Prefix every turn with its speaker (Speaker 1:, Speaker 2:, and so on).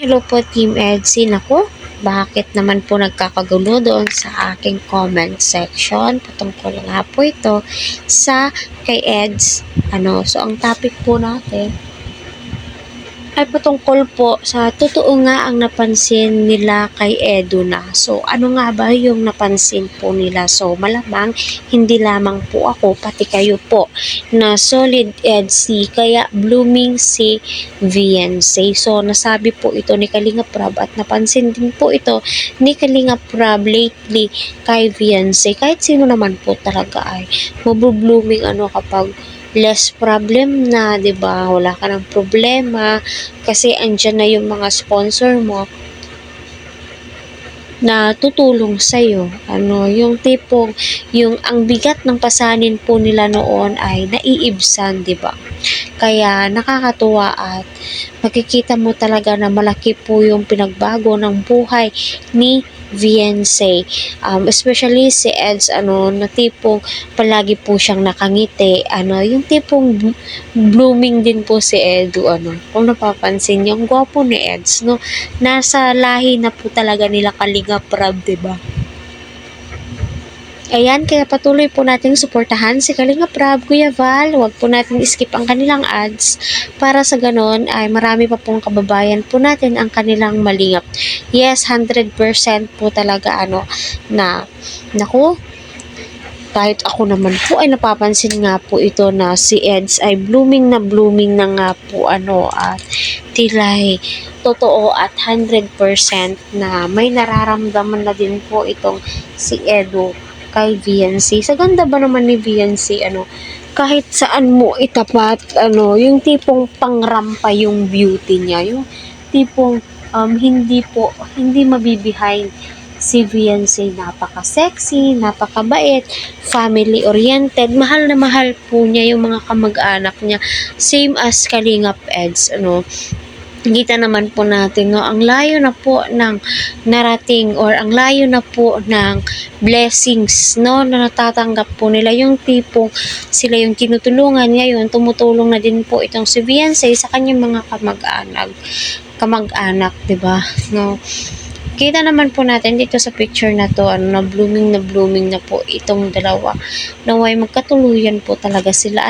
Speaker 1: Hello po Team Edsy. Naku, bakit naman po nagkakagulo doon sa aking comment section? Patungkol nga po ito sa kay Eds. So ang topic po natin ay patungkol po sa totoo nga ang napansin nila kay Edu na. So, ano nga ba yung napansin po nila? So, malamang hindi lamang po ako, pati kayo po, na solid Edsy, kaya blooming si VNC. So, nasabi po ito ni Kalinga Prab at napansin din po ito ni Kalinga Prab lately kay VNC. Kahit sino naman po talaga ay mabublooming kapag less problem na, 'di ba? Wala ka ng problema kasi andyan na yung mga sponsor mo na tutulong sa iyo. Yung tipong yung ang bigat ng pasanin po nila noon ay naiibsan, 'di ba? Kaya nakakatuwa at makikita mo talaga na malaki po yung pinagbago ng buhay ni VNC. Especially si Eds, na tipong palagi po siyang nakangiti. Yung tipong blooming din po si Edu, kung napapansin niyo, ang gwapo ni Eds, no? Nasa lahi na po talaga nila Kalinga Prab, diba? Ayan, kaya patuloy po nating suportahan si Kalinga Prab, Kuya Val. Huwag po natin skip ang kanilang ads para sa ganon ay marami pa pong kababayan po natin ang kanilang malingap. Yes, 100% po talaga na naku, kahit ako naman po ay napapansin nga po ito na si Eds ay blooming na nga po at tilay totoo at 100% na may nararamdaman na din po itong si Edu kay VNC. Sa ganda ba naman ni VNC, kahit saan mo itapat, yung tipong pangrampa yung beauty niya, yung tipong hindi mabibehind si VNC. Napaka-sexy, napakabait, family-oriented, mahal na mahal po niya yung mga kamag-anak niya, same as Kalingap Eds, kita naman po natin, ang layo na po ng narating or ang layo na po ng blessings, na natatanggap po nila, yung tipong sila yung tinutulungan ngayon, tumutulong na din po itong si VNC sa kanyang mga kamag-anak, 'di ba? Kita naman po natin dito sa picture na to, na blooming na po itong dalawa. Naway magkatuluyan po talaga sila,